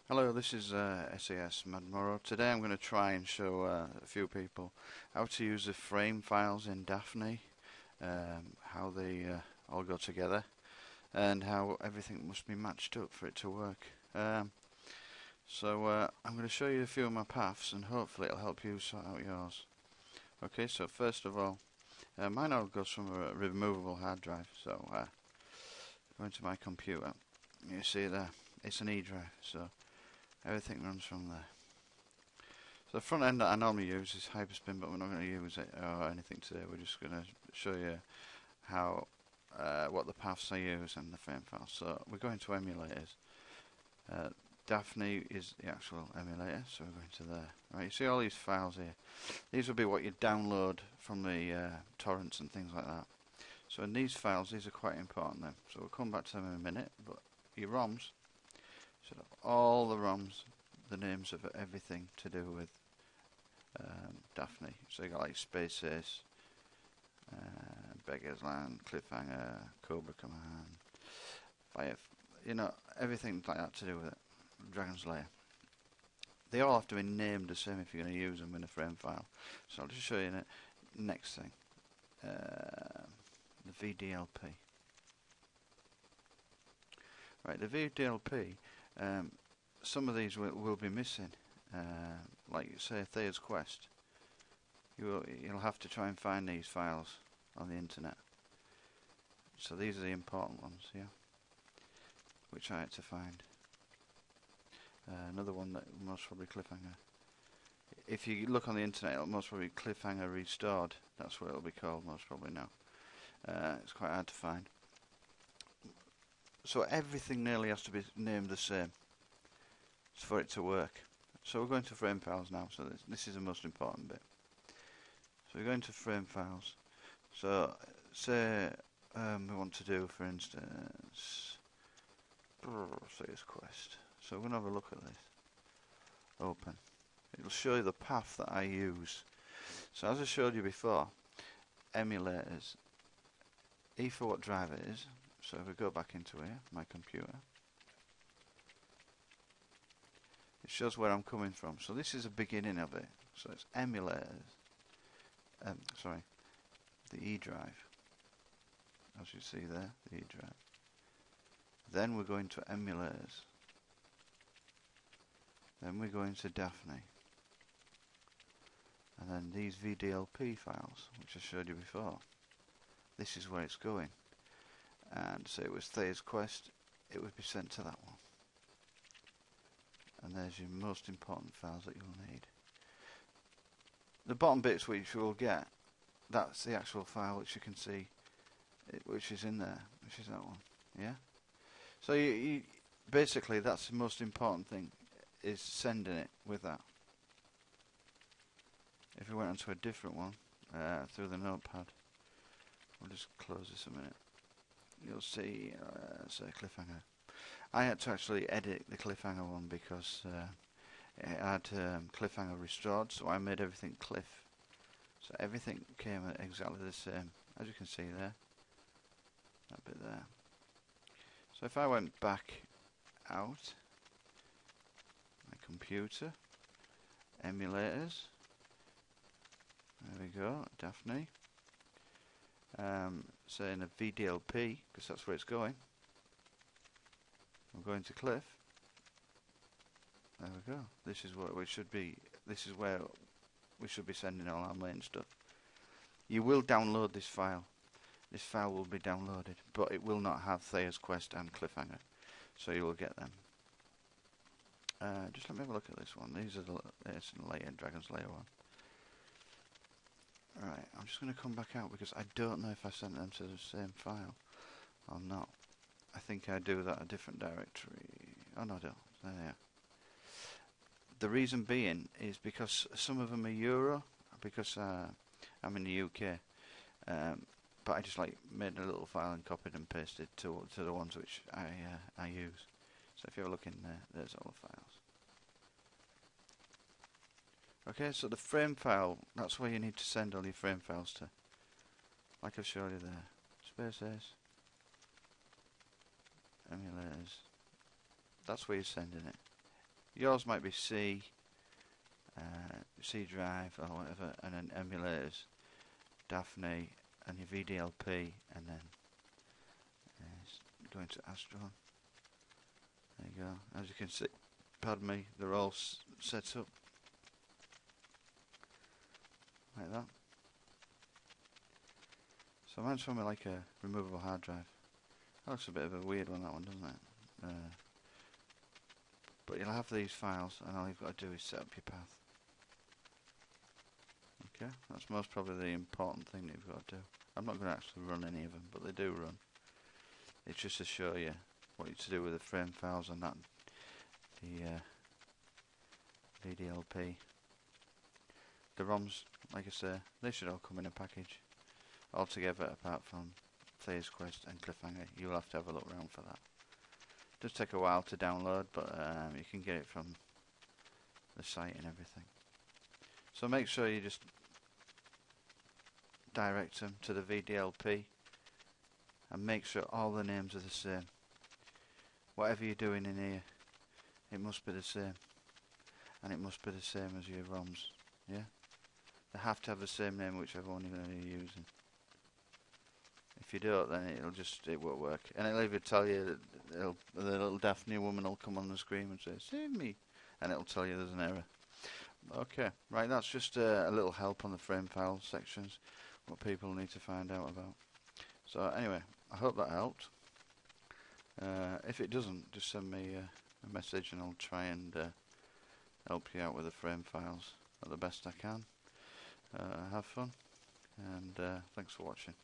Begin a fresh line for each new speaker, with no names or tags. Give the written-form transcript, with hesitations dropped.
Hello, this is SAS Madmoro. Today I'm going to try and show a few people how to use the frame files in Daphne, how they all go together, and how everything must be matched up for it to work. I'm going to show you a few of my paths, and hopefully it'll help you sort out yours. Okay, so first of all, mine all goes from a removable hard drive. So go into my computer. You see there, it's an E drive. So everything runs from there. So the front end that I normally use is Hyperspin, but we're not going to use it or anything today. We're just going to show you how what the paths I use and the frame files. So we're going to emulators. Daphne is the actual emulator, so we're going to there. Right, you see all these files here. These will be what you download from the torrents and things like that. So in these files, these are quite important then. So we'll come back to them in a minute. But your ROMs should have all the ROMs, the names of everything to do with Daphne. So you got like Space Ace, Beggar's Land, Cliffhanger, Cobra Command, Fire, everything like that to do with it. Dragon's Lair. They all have to be named the same if you're going to use them in a frame file. So I'll just show you the next thing. The VDLP. Right, the VDLP. Some of these will be missing. Like say Thayers Quest. You'll have to try and find these files on the internet. So these are the important ones, yeah, which I had to find. Another one that most probably Cliffhanger. If you look on the internet, it'll most probably Cliffhanger Restored. That's what it'll be called most probably now. It's quite hard to find. So everything nearly has to be named the same for it to work. So we're going to frame files now. So this is the most important bit. So we're going to frame files. So say we want to do, for instance, Thayers Quest. So we're going to have a look at this. Open. It'll show you the path that I use. So as I showed you before, emulators. E for what drive it is. So if we go back into here, my computer, it shows where I'm coming from. So this is the beginning of it. So it's emulators. The E drive. As you see there, the E drive. Then we're going to emulators. Then we're going to Daphne. And then these VDLP files, which I showed you before. This is where it's going. And so it was Thayers Quest, it would be sent to that one. And there's your most important files that you'll need. The bottom bits which you will get, that's the actual file which you can see, which is in there, which is that one. Yeah. So you basically that's the most important thing, is sending it with that. If we went onto a different one through the notepad, we'll just close this a minute. You'll see, say Cliffhanger. I had to actually edit the Cliffhanger one because it had Cliffhanger restored, so I made everything Cliff. So everything came exactly the same, as you can see there. That bit there. So if I went back out, my computer, emulators, there we go, Daphne. Saying a VDLP, because that's where it's going. I'm going to Cliff. There we go. This is what we should be. This is where we should be sending all our main stuff. You will download this file. This file will be downloaded, but it will not have Thayers Quest and Cliffhanger, so you will get them. Just let me have a look at this one. These are the Dragon's Lair one. Right, I'm just going to come back out because I don't know if I sent them to the same file or not. I think I do that a different directory. Oh no, I don't. There they are. The reason being is because some of them are Euro, because I'm in the UK. But I just made a little file and copied and pasted to the ones which I use. So if you have a look in there, there's all the files. Okay, so the frame file, that's where you need to send all your frame files to. Like I've showed you there. Space Ace. Emulators. That's where you're sending it. Yours might be C, C drive or whatever, and then emulators, Daphne, and your VDLP, and then going to Astron. There you go. As you can see, pardon me, they're all set up like that. So mine's from like a removable hard drive. That looks a bit of a weird one, that one, doesn't it? But you'll have these files, and all you've got to do is set up your path. Okay, that's most probably the important thing that you've got to do. I'm not going to actually run any of them, but they do run. It's just to show you what you to do with the frame files and that, the VDLP. The ROMs, like I say, they should all come in a package altogether, apart from Thayers Quest and Cliffhanger. You'll have to have a look around for that. It does take a while to download, but you can get it from the site and everything. So make sure you just direct them to the VDLP and make sure all the names are the same. Whatever you're doing in here, it must be the same, and it must be the same as your ROMs. Yeah, they have to have the same name, whichever one you're going to be using. If you don't, then it won't work, and it'll even tell you that the little Daphne woman will come on the screen and say "Save me," and it'll tell you there's an error. Okay, right, that's just a little help on the frame file sections, what people need to find out about. So anyway, I hope that helped. If it doesn't, just send me a message and I'll try and help you out with the frame files at the best I can. Have fun, and thanks for watching.